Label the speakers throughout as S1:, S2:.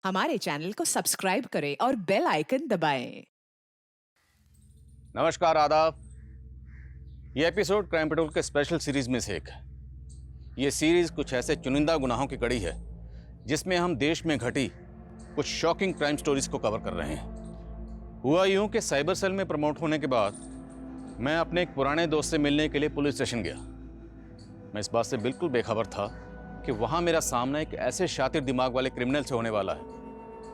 S1: हमारे चैनल को सब्सक्राइब करें और बेल आइकन दबाएं।
S2: नमस्कार, आदाब। ये एपिसोड क्राइम पेट्रोल के स्पेशल सीरीज में से एक है। ये सीरीज कुछ ऐसे चुनिंदा गुनाहों की कड़ी है जिसमें हम देश में घटी कुछ शॉकिंग क्राइम स्टोरीज को कवर कर रहे हैं। हुआ यूं कि साइबर सेल में प्रमोट होने के बाद मैं अपने एक पुराने दोस्त से मिलने के लिए पुलिस स्टेशन गया। मैं इस बात से बिल्कुल बेखबर था कि वहां मेरा सामना एक ऐसे शातिर दिमाग वाले क्रिमिनल से होने वाला है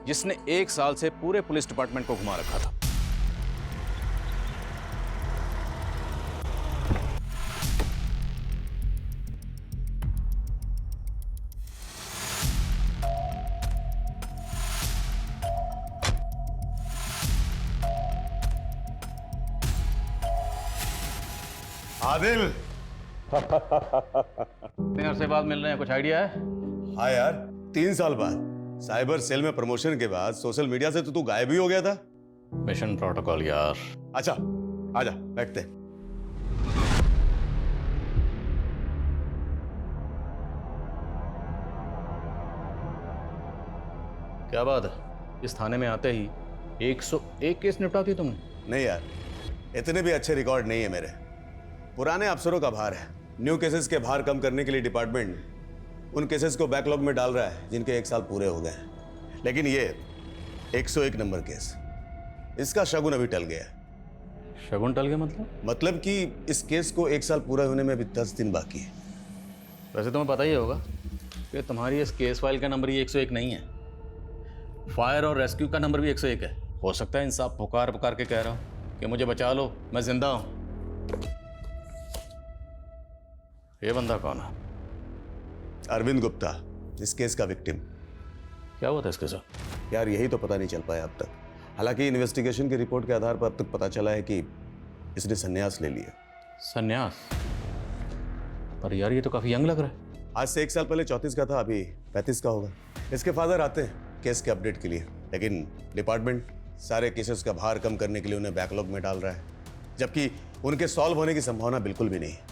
S2: जिसने 1 साल से पूरे पुलिस डिपार्टमेंट को घुमा रखा था।
S3: आदिल।
S2: इतने अरसे बाद मिल रहे हैं, कुछ आइडिया है?
S3: हाँ यार, 3 साल बाद साइबर सेल में प्रमोशन के बाद सोशल मीडिया से तो तू गायब ही हो गया था।
S2: मिशन प्रोटोकॉल यार।
S3: अच्छा, आजा बैठते हैं।
S2: क्या बात है, इस थाने में आते ही 101 केस निपटा दिए तुमने?
S3: नहीं यार, इतने भी अच्छे रिकॉर्ड नहीं है मेरे। पुराने अफसरों का भार है। न्यू केसेस के भार कम करने के लिए डिपार्टमेंट उन केसेस को बैकलॉग में डाल रहा है जिनके 1 साल पूरे हो गए हैं। लेकिन ये 101 नंबर केस, इसका शगुन अभी टल गया है।
S2: शगुन टल गया मतलब
S3: कि इस केस को 1 साल पूरा होने में अभी 10 दिन बाकी है।
S2: वैसे तुम्हें पता ही होगा कि तुम्हारी इस केस फाइल का नंबर ही 101 नहीं है। फायर और रेस्क्यू का नंबर भी 101 है। हो सकता है इंसाफ पुकार पुकार के कह रहा हूं कि मुझे बचा लो, मैं जिंदा हूं। ये बंदा कौन है?
S3: अरविंद गुप्ता, इस केस का विक्टिम।
S2: क्या हुआ था इसके साथ?
S3: यार यही तो पता नहीं चल पाया अब तक। हालांकि इन्वेस्टिगेशन की रिपोर्ट के आधार पर अब तक पता चला है कि इसने संन्यास ले लिया।
S2: संन्यास? पर यार ये तो काफी यंग लग रहा है।
S3: आज से 1 साल पहले 34 का था, अभी 35 का होगा। इसके फादर आते हैं केस के अपडेट के लिए, लेकिन डिपार्टमेंट सारे केसेस का भार कम करने के लिए उन्हें बैकलॉग में डाल रहा है, जबकि उनके सॉल्व होने की संभावना बिल्कुल भी नहीं है।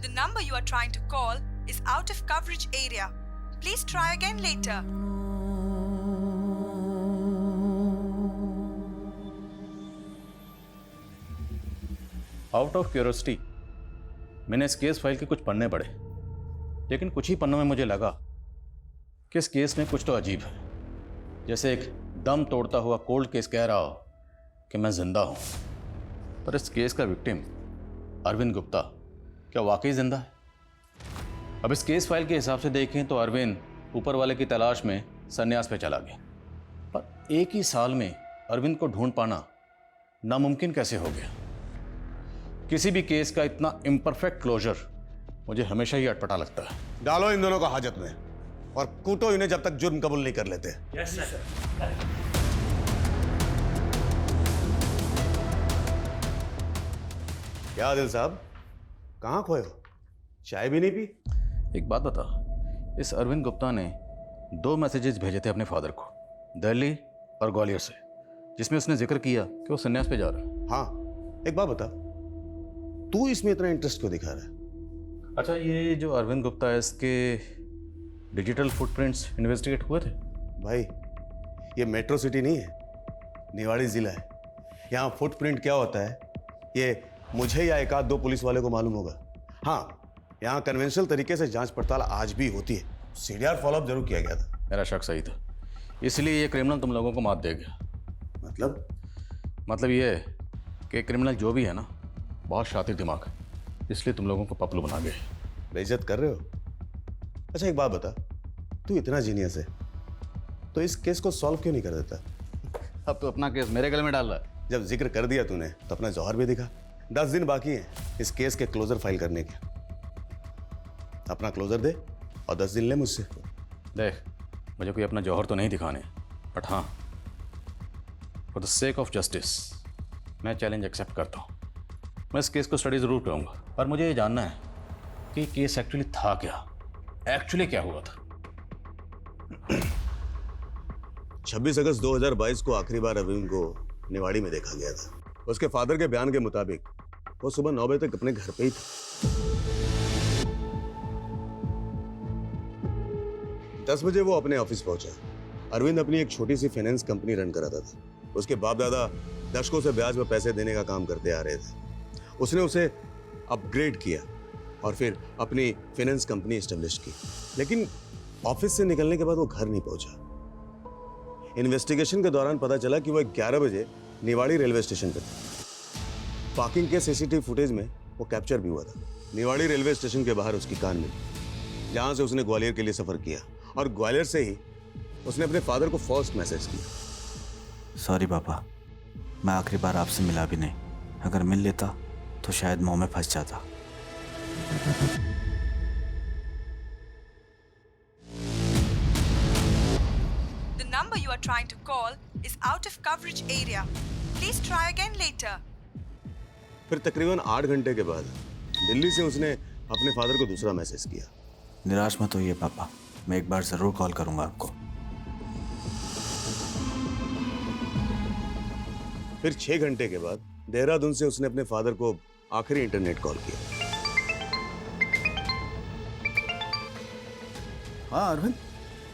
S4: The number you are trying to call is out of coverage area. Please try again later.
S2: Out of curiosity मैंने इस केस फाइल के कुछ पन्ने पढ़े, लेकिन कुछ ही पन्नों में मुझे लगा कि इस केस में कुछ तो अजीब है। जैसे एक दम तोड़ता हुआ कोल्ड केस कह रहा हो कि मैं जिंदा हूं। पर इस केस का विक्टिम अरविंद गुप्ता क्या वाकई जिंदा है? अब इस केस फाइल के हिसाब से देखें तो अरविंद ऊपर वाले की तलाश में संन्यास पे चला गया। पर 1 ही साल में अरविंद को ढूंढ पाना नामुमकिन कैसे हो गया? किसी भी केस का इतना इम्परफेक्ट क्लोजर मुझे हमेशा ही अटपटा लगता है।
S3: डालो इन दोनों को हाजत में और कूटो इन्हें जब तक जुर्म कबूल नहीं कर लेते।
S2: Yes sir.
S3: क्या आदिल साहब, कहां खोए हो? चाय भी नहीं पी?
S2: एक बात बता, इस अरविंद गुप्ता ने 2 मैसेजेस भेजे थे अपने फादर को, दिल्ली और ग्वालियर से, जिसमें उसने जिक्र किया कि वो संन्यास पे जा रहा है।
S3: हाँ, एक बात बता, तू इसमें इतना इंटरेस्ट क्यों दिखा रहा है?
S2: अच्छा, ये जो अरविंद गुप्ता है, इसके डिजिटल फुटप्रिंट्स इन्वेस्टिगेट हुए थे?
S3: भाई, ये मेट्रो सिटी नहीं है, निवाड़ी जिला है। यहाँ फुटप्रिंट क्या होता है ये मुझे या 1-2 पुलिस वाले को मालूम होगा। हाँ, यहाँ कन्वेंशनल तरीके से जांच पड़ताल आज भी होती है। सीडीआर फॉलोअप जरूर किया गया था।
S2: मेरा शक सही था, इसलिए ये क्रिमिनल तुम लोगों को मात दे गया। मतलब ये है कि क्रिमिनल जो भी है ना, बहुत शातिर दिमाग है, इसलिए तुम लोगों को पपलू बना गए।
S3: बेइज्जत कर रहे हो? अच्छा एक बात बता, तू इतना जीनियस है तो इस केस को सॉल्व क्यों नहीं कर देता?
S2: अब तो अपना केस मेरे गले में डाल रहा है।
S3: जब जिक्र कर दिया तूने तो अपना जौहर भी दिखा। 10 दिन बाकी हैं इस केस के क्लोजर फाइल करने के। अपना क्लोजर दे और 10 दिन ले मुझसे।
S2: देख, मुझे कोई अपना जौहर तो नहीं दिखाने, बट हाँ, for the sake of justice मैं चैलेंज एक्सेप्ट करता हूँ। मैं इस केस को स्टडी ज़रूर करूँगा, पर मुझे ये जानना है कि केस एक्चुअली था क्या, एक्चुअली क्या हुआ था।
S3: 26 अगस्त 2022 को आखिरी बार अरविंद को निवाड़ी में देखा गया था। उसके फादर के बयान के मुताबिक वो सुबह 9 बजे तक अपने घर पे ही था। 10 बजे वो अपने ऑफिस पहुंचा। अरविंद अपनी एक छोटी सी फाइनेंस कंपनी रन कराता था। उसके बाप दादा दशकों से ब्याज में पैसे देने का काम करते आ रहे थे। उसने उसे अपग्रेड किया और फिर अपनी फाइनेंस कंपनी एस्टेब्लिश की। लेकिन ऑफिस से निकलने के बाद वो घर नहीं पहुंचा। इन्वेस्टिगेशन के दौरान पता चला कि वो 11 बजे निवाड़ी रेलवे स्टेशन पर था। पार्किंग के सीसीटीवी फुटेज में वो कैप्चर भी हुआ था। निवाड़ी रेलवे स्टेशन के बाहर उसकी कार मिली, जहां से उसने ग्वालियर के लिए सफर किया और ग्वालियर से ही उसने अपने फादर को फर्स्ट मैसेज किया।
S5: सॉरी पापा, मैं आखिरी बार आपसे मिला भी नहीं। अगर मिल लेता तो शायद मुंह में फंस जाता।
S4: The number you are trying to call is out of coverage area. Please try again later.
S3: फिर तकरीबन 8 घंटे के बाद दिल्ली से उसने अपने फादर को दूसरा मैसेज किया।
S5: निराश मत होइए पापा, मैं एक बार ज़रूर कॉल करूंगा आपको।
S3: फिर 6 घंटे के बाद देहरादून से उसने अपने फादर को आखिरी इंटरनेट कॉल किया।
S6: हाँ अरविंद,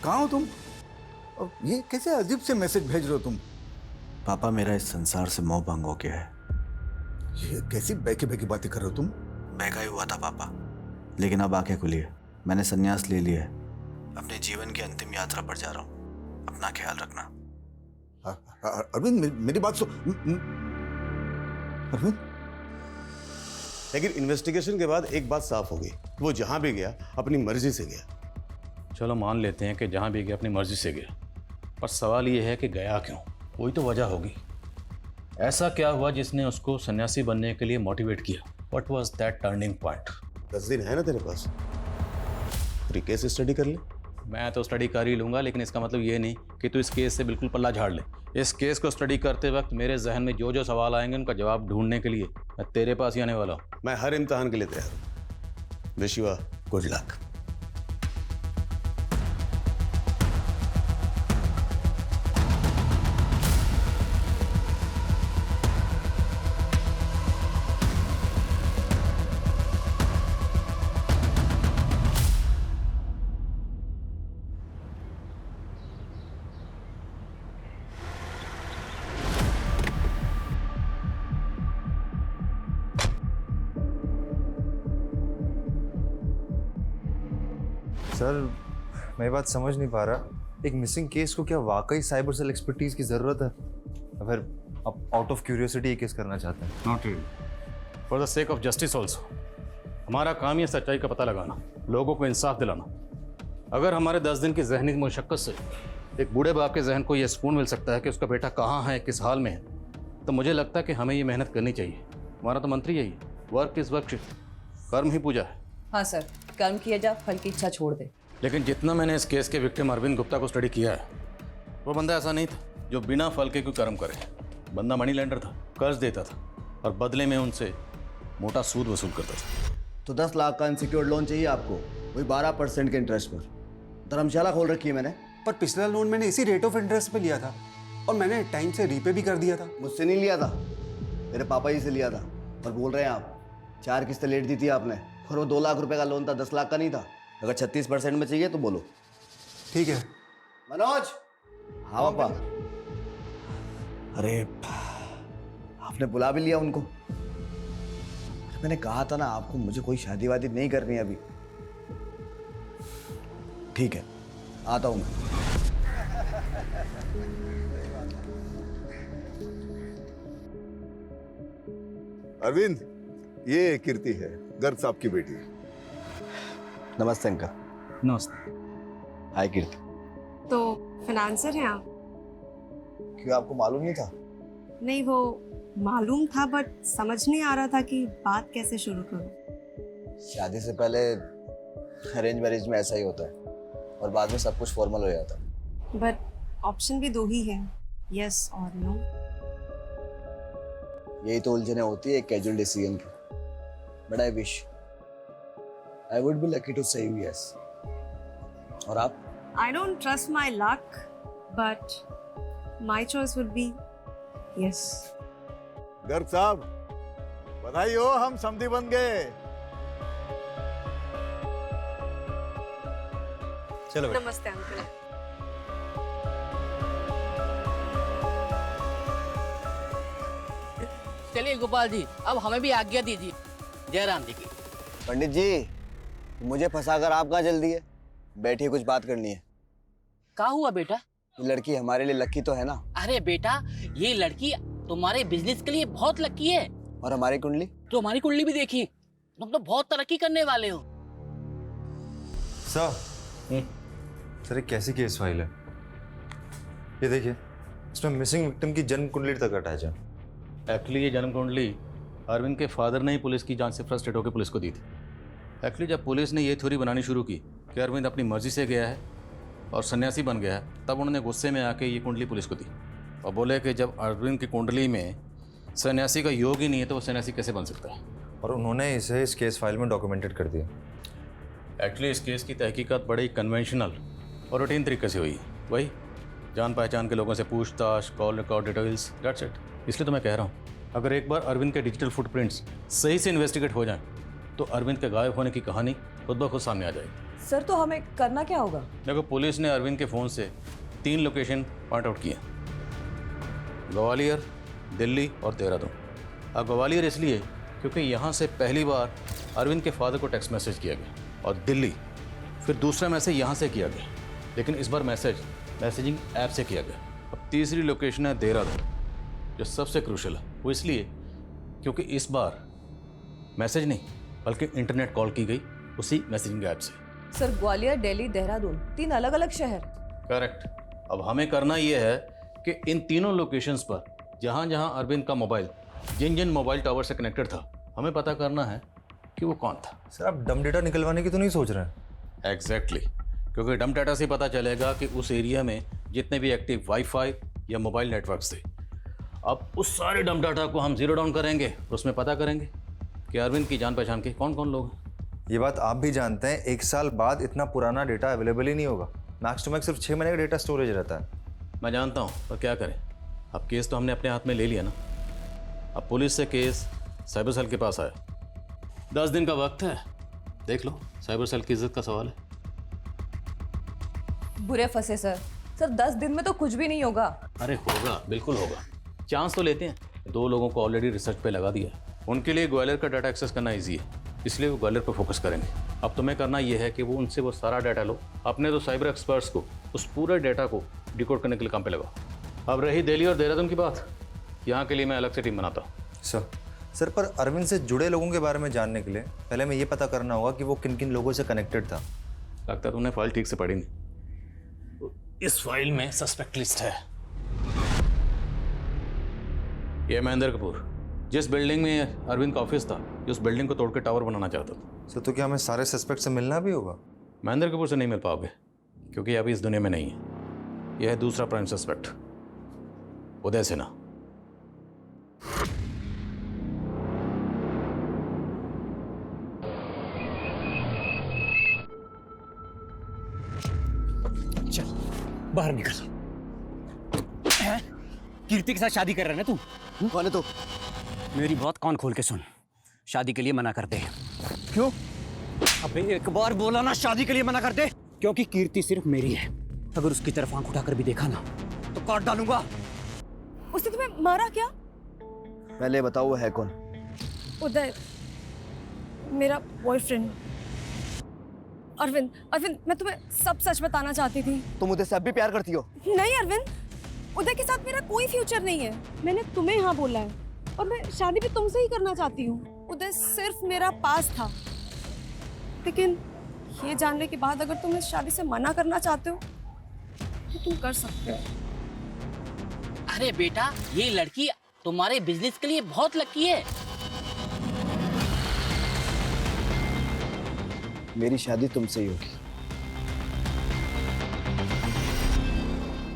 S6: कहाँ हो तुम? और ये कैसे अजीब से मैसेज भेज रहे हो तुम?
S5: पापा, मेरा इस संसार से मोह भंग हो गया है।
S6: ये कैसी बैकी बैकी बातें कर रहे हो तुम?
S5: बहका ही हुआ था पापा, लेकिन अब आंखें खुली है। मैंने संन्यास ले लिया है। अपने जीवन की अंतिम यात्रा पर जा रहा हूँ। अपना ख्याल रखना।
S6: अरविंद, मेरी बात सुन। अरविंद,
S3: लेकिन इन्वेस्टिगेशन के बाद एक बात साफ हो गई, वो जहां भी गया अपनी मर्जी से गया।
S2: चलो मान लेते हैं कि जहाँ भी गया अपनी मर्जी से गया, पर सवाल ये है कि गया क्यों? कोई तो वजह होगी। ऐसा क्या हुआ जिसने उसको सन्यासी बनने के लिए मोटिवेट किया? What was that turning point?
S3: 10 दिन है ना तेरे पास, पूरी केस स्टडी कर ले।
S2: मैं तो स्टडी कर ही लूँगा, लेकिन इसका मतलब ये नहीं कि तू इस केस से बिल्कुल पल्ला झाड़ ले। इस केस को स्टडी करते वक्त मेरे जहन में जो जो सवाल आएंगे उनका जवाब ढूंढने के लिए मैं तेरे पास ही आने वाला हूँ।
S3: मैं हर इम्तिहान के लिए तैयार हूँ। Wish you good luck.
S7: Sir, मैं बात समझ नहीं पा रहा। एक मिसिंग केस को क्या वाकई साइबर सेल एक्सपर्टीज की ज़रूरत है? या फिर आप आउट ऑफ क्यूरियोसिटी ये केस करना चाहते हैं?
S2: Not really, for the sake of justice also. हमारा काम ये सच्चाई का पता लगाना, लोगों को इंसाफ दिलाना। अगर हमारे 10 दिन की जहनी मुशक्क़त से एक बूढ़े बाप के जहन को यह सुकून मिल सकता है कि उसका बेटा कहाँ है, किस हाल में है, तो मुझे लगता है कि हमें ये मेहनत करनी चाहिए। हमारा तो मंत्री यही है, वर्क इज़ वर्क, कर्म ही पूजा है।
S8: हाँ सर, कर्म किया जा, फल की इच्छा छोड़ दे।
S2: लेकिन जितना मैंने इस केस के विक्टिम अरविंद गुप्ता को स्टडी किया है, वो बंदा ऐसा नहीं था जो बिना फल के कोई कर्म करे। बंदा मनी लेंडर था, कर्ज देता था और बदले में उनसे मोटा सूद वसूल करता था।
S9: तो 10 लाख का अनसिक्योर्ड लोन चाहिए आपको, वही 12% के इंटरेस्ट पर। धर्मशाला खोल रखी है मैंने।
S10: पर पिछला लोन मैंने इसी रेट ऑफ इंटरेस्ट पे लिया था और मैंने टाइम से रीपे भी कर दिया था।
S9: मुझसे नहीं लिया था, मेरे पापा ही से लिया था। और बोल रहे हैं आप 4 किस्तें लेट दी थी आपने, और वो 2 लाख रुपए का लोन था, 10 लाख का नहीं था। अगर 36% में चाहिए तो बोलो।
S10: ठीक है
S9: मनोज। हाँ पापा। अरे आपने बुला भी लिया उनको? अरे मैंने कहा था ना आपको, मुझे कोई शादी वादी नहीं करनी है अभी। ठीक है, आता हूं मैं।
S6: अरविंद, ये कीर्ति है, गर्ग साहब की बेटी।
S9: नमस्ते अंकल।
S2: नमस्ते।
S9: हाय कीर्ति।
S11: तो फाइनेंसर हैं आप?
S9: क्यों, आपको मालूम नहीं था?
S11: नहीं, वो मालूम था बट समझ नहीं आ रहा था कि बात कैसे शुरू करूं।
S9: शादी से पहले अरेंज मैरिज में ऐसा ही होता है और बाद में सब कुछ फॉर्मल हो जाता है।
S11: बट ऑप्शन भी 2 ही है, यस और नो।
S9: यही तो उलझने होती है एक कैजुअल डिसीजन की। But I wish I would be lucky to say yes. और आप?
S11: I don't trust my luck, but my choice would be yes.
S6: Garg साहब, बधाई हो, हम समधी बन गए।
S7: चलो बेटा।
S11: नमस्ते अंकल।
S12: चलिए गोपाल जी, अब हमें भी आज्ञा दीजिए। जयराम जी की।
S9: पंडित जी, मुझे फंसाकर आप कहाँ जल्दी है? बैठिए, कुछ बात करनी है।
S12: क्या हुआ बेटा?
S9: ये लड़की हमारे लिए लकी तो है ना?
S12: अरे बेटा, ये लड़की तुम्हारे बिजनेस के लिए बहुत लकी है।
S9: और हमारी कुंडली?
S12: तो हमारी कुंडली भी देखी, तुम तो बहुत तरक्की करने वाले हो।
S7: सर ये कैसी केस फाइल है? ये देखिए, इसमें मिसिंग विक्टिम की जन्म कुंडली तक अटैच है।
S2: एक्चुअली ये जन्म कुंडली अरविंद के फादर ने ही पुलिस की जांच से फ्रस्ट्रेट होकर पुलिस को दी थी। एक्चुअली जब पुलिस ने ये थ्योरी बनानी शुरू की कि अरविंद अपनी मर्जी से गया है और सन्यासी बन गया है, तब उन्होंने गुस्से में आके ये कुंडली पुलिस को दी और बोले कि जब अरविंद की कुंडली में सन्यासी का योग ही नहीं है तो वो सन्यासी कैसे बन सकता है।
S7: और उन्होंने इसे इस केस फाइल में डॉक्यूमेंटेड कर दिया।
S2: एक्चुअली इस केस की तहकीकात बड़े कन्वेंशनल और रूटीन तरीके से हुई। वही जान पहचान के लोगों से पूछताछ, call record details, that's it. इसलिए तो मैं कह रहा हूँ, अगर एक बार अरविंद के डिजिटल फुटप्रिंट्स सही से इन्वेस्टिगेट हो जाएं तो अरविंद के गायब होने की कहानी खुद ब खुद सामने आ जाएगी।
S8: सर तो हमें करना क्या होगा?
S2: देखो, पुलिस ने अरविंद के फ़ोन से 3 लोकेशन पॉइंट आउट किए, ग्वालियर, दिल्ली और देहरादून। अब ग्वालियर इसलिए क्योंकि यहाँ से पहली बार अरविंद के फादर को टेक्स्ट मैसेज किया गया, और दिल्ली फिर दूसरा मैसेज यहाँ से किया गया, लेकिन इस बार मैसेजिंग ऐप से किया गया। अब तीसरी लोकेशन है देहरादून, जो सबसे क्रूशल है। वो इसलिए क्योंकि इस बार मैसेज नहीं बल्कि इंटरनेट कॉल की गई उसी मैसेजिंग ऐप से।
S8: सर ग्वालियर, दिल्ली, देहरादून 3 अलग अलग शहर।
S2: करेक्ट। अब हमें करना यह है कि इन तीनों लोकेशंस पर जहाँ जहाँ अरविंद का मोबाइल जिन जिन मोबाइल टावर से कनेक्टेड था, हमें पता करना है कि वो कौन था।
S7: सर आप डम डेटा निकलवाने की तो नहीं सोच रहे हैं?
S2: एग्जैक्टली, क्योंकि डम डाटा से पता चलेगा कि उस एरिया में जितने भी एक्टिव वाईफाई या मोबाइल नेटवर्क्स थे, अब उस सारे डम डाटा को हम जीरो डाउन करेंगे, उसमें पता करेंगे कि अरविंद की जान पहचान के कौन कौन लोग हैं।
S7: ये बात आप भी जानते हैं, 1 साल बाद इतना पुराना डेटा अवेलेबल ही नहीं होगा। मैक्स टू मैक्स सिर्फ 6 महीने का डेटा स्टोरेज रहता है।
S2: मैं जानता हूँ, पर क्या करें, अब केस तो हमने अपने हाथ में ले लिया ना। अब पुलिस से केस साइबर सेल के पास आया, 10 दिन का वक्त है, देख लो। साइबर सेल की इज्जत का सवाल है।
S8: बुरे फंसे सर। सर 10 दिन में तो कुछ भी नहीं होगा।
S2: अरे होगा, बिल्कुल होगा। चांस तो लेते हैं। 2 लोगों को ऑलरेडी रिसर्च पे लगा दिया है, उनके लिए ग्वालियर का डाटा एक्सेस करना ईजी है, इसलिए वो ग्वालियर पर फोकस करेंगे। अब तुम्हें करना ये है कि वो उनसे वो सारा डाटा लो, अपने तो साइबर एक्सपर्ट्स को उस पूरे डाटा को डिकोड करने के लिए काम पे लगाओ। अब रही दिल्ली और देहरादून की बात, यहाँ के लिए मैं अलग से टीम बनाता हूँ।
S7: सर पर अरविंद से जुड़े लोगों के बारे में जानने के लिए पहले मैं ये पता करना होगा कि वो किन किन लोगों से कनेक्टेड था।
S2: लगता है तुमने फाइल ठीक से पढ़ी नहीं। इस फाइल में सस्पेक्ट लिस्ट है। ये महेंद्र कपूर, जिस बिल्डिंग में अरविंद का ऑफिस था, उस बिल्डिंग को तोड़ के टावर बनाना चाहता था।
S7: सर तो क्या हमें सारे सस्पेक्ट से मिलना भी होगा?
S2: महेंद्र कपूर से नहीं मिल पाओगे, क्योंकि अभी इस दुनिया में नहीं है। यह है दूसरा प्राइम सस्पेक्ट, उदय सिन्हा।
S10: चल बाहर निकल। कीर्ति के साथ शादी कर रहा है ना तू?
S9: कौन है तू?
S10: मेरी बात कान खोल के सुन, शादी के लिए मना कर दे।
S9: क्यों?
S10: अबे एक बार बोला ना, शादी के लिए मना कर दे। क्योंकि कीर्ति सिर्फ मेरी है, अगर उसकी तरफ आंख उठाकर भी देखा ना तो काट डालूंगा।
S11: उसने तुम्हें मारा क्या?
S9: पहले बताओ वो है कौन?
S11: उदय, मेरा बॉयफ्रेंड। अरविंद, अरविंद मैं तुम्हें सब सच बताना चाहती थी।
S9: तुम उदय से अब भी प्यार करती हो?
S11: नहीं अरविंद, उदय के साथ मेरा कोई फ्यूचर नहीं है। मैंने तुम्हें हाँ बोला है और मैं शादी भी तुमसे ही करना चाहती हूँ। उदय सिर्फ मेरा पास था, लेकिन ये जानने के बाद अगर तुम इस शादी से मना करना चाहते हो तो तुम कर सकते हो।
S12: अरे बेटा, ये लड़की तुम्हारे बिजनेस के लिए बहुत लकी है।
S9: मेरी शादी तुमसे ही होगी।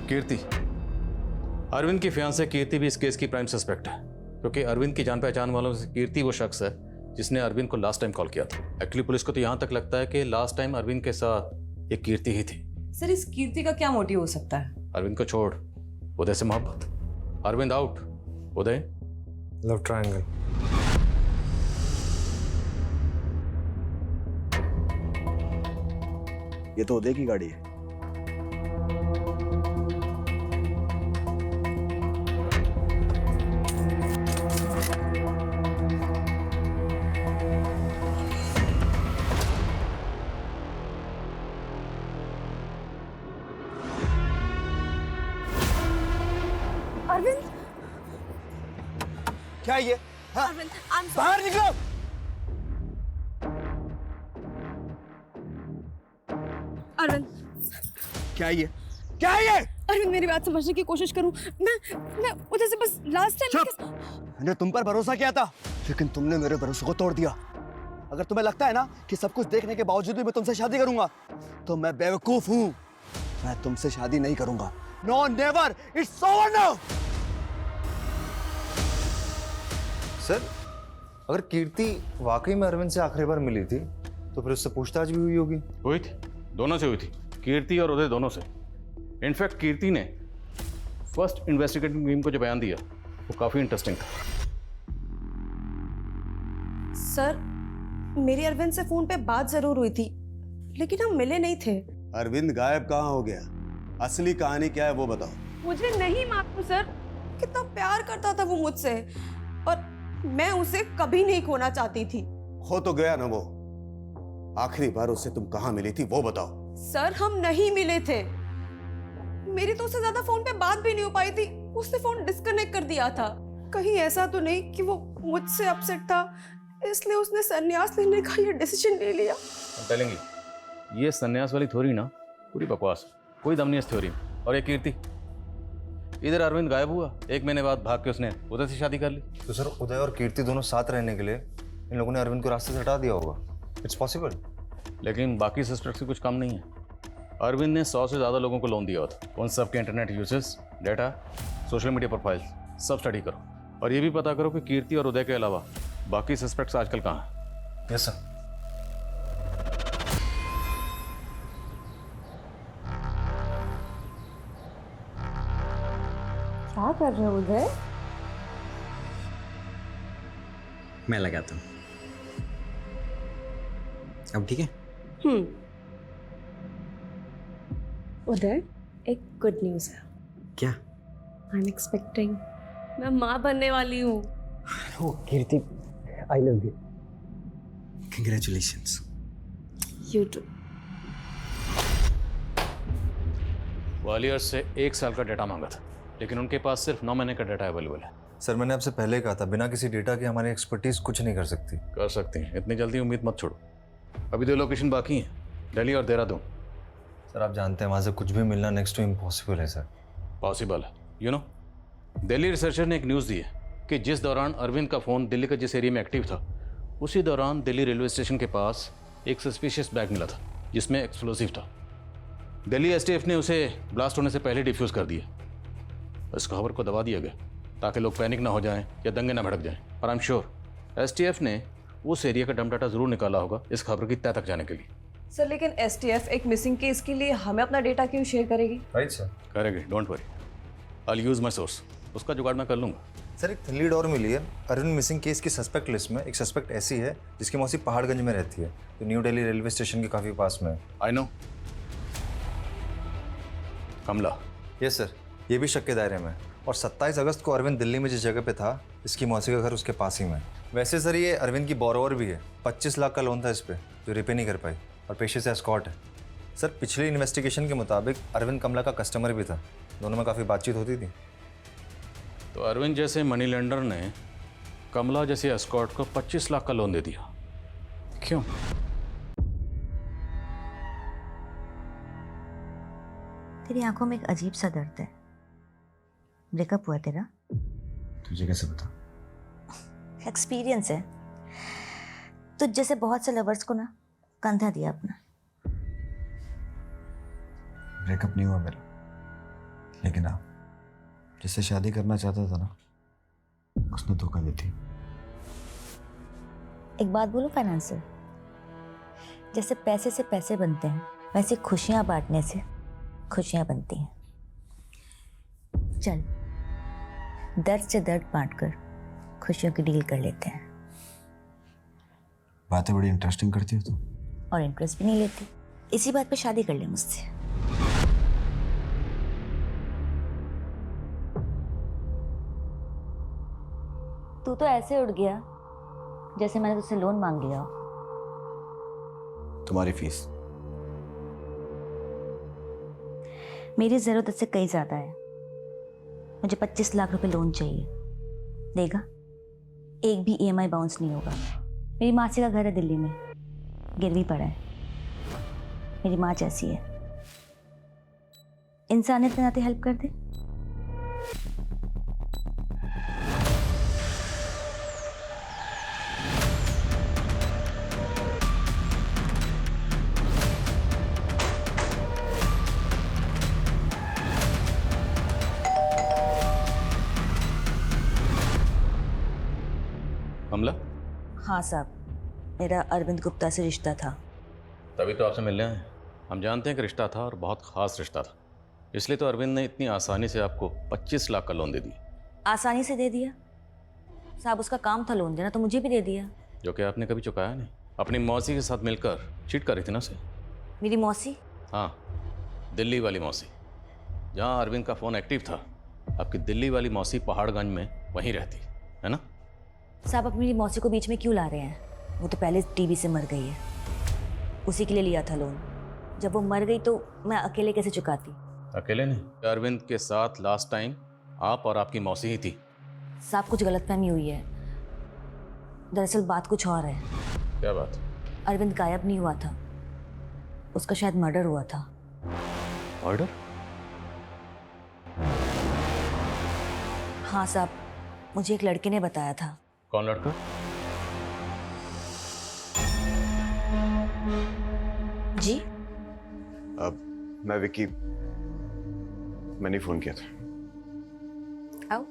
S2: कीर्ति, अरविंद की फियांसे कीर्ति भी इस केस की प्राइम सस्पेक्ट है। क्योंकि अरविंद की जान पहचान वालों से कीर्ति वो शख्स है जिसने अरविंद को लास्ट टाइम कॉल किया था। एक्चुअली पुलिस को तो यहाँ तक लगता है कि लास्ट टाइम अरविंद के साथ एक कीर्ति ही थी।
S8: सर इस कीर्ति का क्या मोटिव हो सकता है?
S2: अरविंद को छोड़, उदय से मोहब्बत। अरविंद आउट, उदय
S7: लव ट्रायंगल।
S9: ये तो उदय की गाड़ी है।
S11: अरविंद,
S9: क्या है ये? हाँ?
S11: Arvind, I'm sorry.
S9: बाहर निकलो।
S11: अरविंद,
S9: क्या है ये? क्या है ये?
S11: अरविंद मेरी बात समझने की कोशिश करूं। मैं उधर से बस लास्ट टाइम
S9: मैंने तुम पर भरोसा किया था, लेकिन तुमने मेरे भरोसे को तोड़ दिया। अगर तुम्हें लगता है ना कि सब कुछ देखने के बावजूद भी मैं तुमसे शादी करूंगा, तो मैं बेवकूफ हूं। मैं तुमसे शादी नहीं करूंगा। No never, it's over now.
S7: Sir अगर कीर्ति वाकई में अरविंद से आखिरी बार मिली थी तो फिर उससे पूछताछ भी हुई होगी।
S2: हुई थी, दोनों से हुई थी, कीर्ति और उदय दोनों से। इनफैक्ट कीर्ति ने फर्स्ट इन्वेस्टिगेटिंग टीम को जो बयान दिया वो काफी इंटरेस्टिंग था।
S11: सर मेरी अरविंद से फोन पे बात जरूर हुई थी, लेकिन हम मिले नहीं थे।
S3: अरविंद गायब कहाँ हो गया? असली कहानी क्या है वो बताओ।
S11: मुझे नहीं मालूम सर, कितना प्यार करता था वो मुझसे, और मैं उसे कभी नहीं खोना चाहती थी।
S3: हो तो गया ना वो। आखिरी बार उससे तुम कहाँ मिली थी वो बताओ।
S11: सर हम नहीं मिले थे। मेरी तो उससे ज्यादा फोन पे बात भी नहीं हो पाई थी। उसने फोन डिस्कनेक्ट कर दिया था। कहीं ऐसा तो नहीं कि वो मुझसे अपसेट था, इसलिए उसने संन्यास लेने का ये डिसीजन ले लिया।
S2: ये संन्यास वाली थ्योरी ना पूरी बकवास, कोई दम नहीं इस थ्योरी में। और ये कीर्ति, इधर अरविंद गायब हुआ, 1 महीने बाद भाग के उसने उदय से शादी कर ली।
S7: तो सर उदय और कीर्ति दोनों साथ रहने के लिए इन लोगों ने अरविंद को रास्ते से हटा दिया होगा। It's possible.
S2: लेकिन बाकी सस्पेक्ट्स से कुछ कम नहीं है। अरविंद ने 100 से ज़्यादा लोगों को लोन दिया हुआ था। उन सब के internet uses, data, social media profiles सब स्टडी करो, और ये भी पता करो कि कीर्ति और उदय के अलावा बाकी सस्पेक्ट्स आजकल कहाँ हैं।
S7: Yes sir.
S8: क्या कर रहे हो उदय?
S10: मैं लगाता हूँ। अब ठीक है?
S11: उदय, एक गुड न्यूज़ है।
S10: क्या?
S11: I am expecting. मैं माँ बनने वाली हूँ।
S10: Oh Kirti, I love you. Congratulations.
S11: You too.
S2: Gwalior से 1 साल का डाटा मांगा था, लेकिन उनके पास सिर्फ 9 महीने का डाटा अवेलेबल है।
S7: सर मैंने आपसे पहले कहा था, बिना किसी डेटा के हमारी एक्सपर्टीज कुछ नहीं कर सकती।
S2: कर सकते हैं, इतनी जल्दी उम्मीद मत छोड़ो। अभी 2 लोकेशन बाकी हैं, दिल्ली और देहरादून।
S7: सर आप जानते हैं वहाँ से कुछ भी मिलना नेक्स्ट टू इम्पॉसिबल है सर।
S2: पॉसिबल है, यू नो। दिल्ली रिसर्चर ने एक न्यूज़ दी है कि जिस दौरान अरविंद का फ़ोन दिल्ली का जिस एरिया में एक्टिव था, उसी दौरान दिल्ली रेलवे स्टेशन के पास एक सस्पिशियस बैग मिला था जिसमें एक्सप्लोसिव था। दिल्ली एसटीएफ ने उसे ब्लास्ट होने से पहले डिफ्यूज़ कर दिया। इस खबर को दबा दिया गया ताकि लोग पैनिक ना हो जाएं या दंगे ना भड़क जाएं। और आई एम श्योर एसटीएफ ने उस एरिया का डम डाटा जरूर निकाला होगा इस खबर की तह तक जाने के लिए।
S8: सर लेकिन एसटीएफ एक मिसिंग केस के लिए हमें अपना डेटा क्यों शेयर करेगी?
S7: Right sir.
S2: करेगी, don't worry. I use my source, उसका जुगाड़ मैं कर लूँगा।
S7: सर एक लीड और मिली है। अरविंद मिसिंग केस की सस्पेक्ट लिस्ट में एक सस्पेक्ट ऐसी है जिसकी मौसी पहाड़गंज में रहती है, तो न्यू दिल्ली रेलवे स्टेशन के काफ़ी पास में है।
S2: I know, Kamala.
S7: Yes sir, ये भी शक के दायरे में है। और 27 अगस्त को अरविंद दिल्ली में जिस जगह पे था, इसकी मौसी का घर उसके पास ही में है। वैसे सर ये अरविंद की बोरोवर भी है। 25 लाख का लोन था इस पे, जो रिपे नहीं कर पाई, और पेशे से एस्कॉर्ट है। सर पिछली इन्वेस्टिगेशन के मुताबिक अरविंद कमला का कस्टमर भी था, दोनों में काफ़ी बातचीत होती थी।
S2: तो अरविंद जैसे मनी लेंडर ने कमला जैसे एस्कॉर्ट को 25 लाख का लोन दे दिया, क्यों?
S13: तेरी आंखों में एक अजीब सा दर्द है। ब्रेकअप हुआ तेरा?
S7: तुझे कैसे पता?
S13: एक्सपीरियंस है। तुझ जैसे बहुत से लवर्स को ना कंधा दिया अपना।
S5: ब्रेकअप नहीं हुआ मेरा, लेकिन आप जिससे शादी करना चाहता था ना, उसने धोखा दी थी।
S13: एक बात बोलो फाइनेंसर, जैसे पैसे से पैसे बनते हैं वैसे खुशियां बांटने से खुशियां बनती हैं। चल दर्द से दर्द बांटकर खुशियों की डील कर लेते हैं।
S5: बातें बड़ी इंटरेस्टिंग करती हो तुम।
S13: और इंटरेस्ट भी नहीं लेती, इसी बात पे शादी कर ले मुझसे। तू तो ऐसे उड़ गया जैसे मैंने तुझसे लोन मांग लिया।
S5: तुम्हारी फीस।
S13: मेरी जरूरत इससे कहीं ज्यादा है। मुझे 25 लाख रुपए लोन चाहिए। देगा? एक भी EMI बाउंस नहीं होगा। मेरी मासी का घर है दिल्ली में, गिरवी पड़ा है। मेरी माँ जैसी है, इंसानियत के नाते हेल्प कर दे।
S2: कमला?
S13: हाँ साहब, मेरा अरविंद गुप्ता से रिश्ता था।
S2: तभी तो आपसे मिलने आए। हम जानते हैं कि रिश्ता था और बहुत खास रिश्ता था, इसलिए तो अरविंद ने इतनी आसानी से आपको 25 लाख का लोन दे दिया।
S13: आसानी से दे दिया साहब? उसका काम था लोन देना, तो मुझे भी दे दिया।
S2: जो कि आपने कभी चुकाया नहीं। अपनी मौसी के साथ मिलकर चीट कर रही थी ना उसे।
S13: मेरी मौसी?
S2: हाँ, दिल्ली वाली मौसी। जहाँ अरविंद का फ़ोन एक्टिव था, आपकी दिल्ली वाली मौसी पहाड़गंज में वहीं रहती है ना?
S13: साहब आप मेरी मौसी को बीच में क्यों ला रहे हैं? वो तो पहले टीबी से मर गई है, उसी के लिए लिया था लोन। जब वो मर गई तो मैं अकेले कैसे चुकाती?
S2: अकेले नहीं, अरविंद के साथ लास्ट टाइम आप और आपकी मौसी ही थी।
S13: साहब कुछ गलतफहमी हुई है, दरअसल बात कुछ और है।
S2: क्या बात?
S13: अरविंद गायब नहीं हुआ था, उसका शायद मर्डर हुआ था।
S2: मर्डर?
S13: हाँ साहब, मुझे एक लड़के ने बताया था।
S2: कौन लड़का?
S13: जी?
S14: अब मैं विक्की, मैंने फोन किया था।
S13: आओ।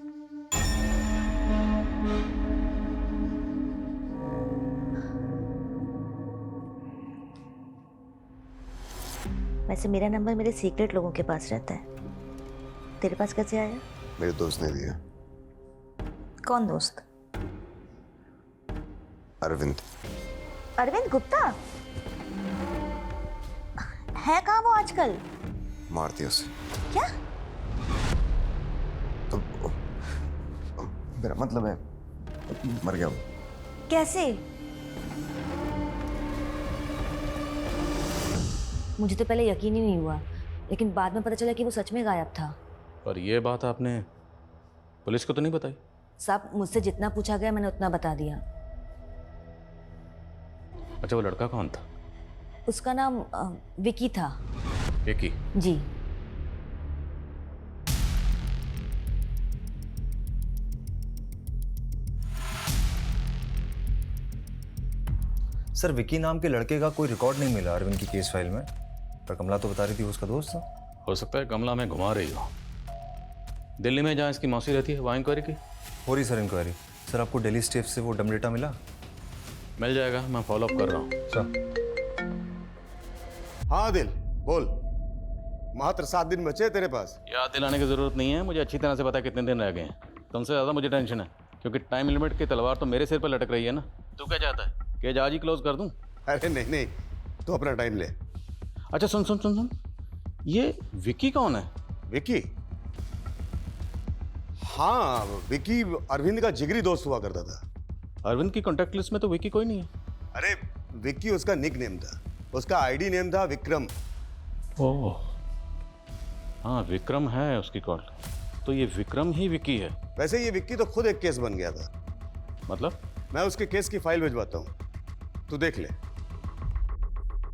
S13: वैसे मेरा नंबर मेरे सीक्रेट लोगों के पास रहता है, तेरे पास कैसे आया?
S14: मेरे दोस्त ने दिया।
S13: कौन दोस्त?
S14: अरविंद।
S13: अरविंद गुप्ता? है कहाँ वो आजकल?
S14: मार दिया उसे।
S13: क्या?
S14: तो मेरा मतलब है मर गया वो।
S13: कैसे? मुझे तो पहले यकीन ही नहीं हुआ, लेकिन बाद में पता चला कि वो सच में गायब था।
S2: पर ये बात आपने पुलिस को तो नहीं बताई?
S13: साहब मुझसे जितना पूछा गया मैंने उतना बता दिया।
S2: अच्छा, वो लड़का कौन था?
S13: उसका नाम विकी था।
S2: विकी?
S13: जी।
S7: सर विकी नाम के लड़के का कोई रिकॉर्ड नहीं मिला अरविंद की केस फाइल में, पर कमला तो बता रही थी उसका दोस्त था।
S2: हो सकता है कमला में घुमा रही हो। दिल्ली में जहाँ इसकी मौसी रहती है वहाँ इंक्वायरी की?
S7: हो रही सर इंक्वायरी। सर आपको दिल्ली स्टेट से वो डम डेटा मिला?
S2: मिल जाएगा, मैं फॉलो अप कर रहा हूँ।
S7: सर।
S3: हाँ दिल बोल, मात्र 7 दिन बचे तेरे पास।
S2: याद दिलाने की जरूरत नहीं है, मुझे अच्छी तरह से पता है कितने दिन रह गए हैं। तुमसे ज़्यादा मुझे टेंशन है, क्योंकि टाइम लिमिट की तलवार तो मेरे सिर पर लटक रही है ना। तू क्या चाहता है, केज आज ही क्लोज कर दूँ?
S3: अरे नहीं नहीं, तू अपना टाइम ले।
S2: अच्छा सुन सुन सुन सुन, ये विकी कौन है?
S3: विकी? हाँ, विकी अरविंद का जिगरी दोस्त हुआ करता था।
S2: अरविंद की कॉन्टैक्ट लिस्ट में तो विकी कोई नहीं है।
S3: अरे विक्की उसका निक नेम था, उसका आईडी नेम था विक्रम।
S2: ओह हाँ, विक्रम है उसकी कॉल, तो ये विक्रम ही विकी है।
S3: वैसे ये विक्की तो खुद एक केस बन गया था।
S2: मतलब?
S3: मैं उसके केस की फाइल भिजवाता हूँ, तू देख ले।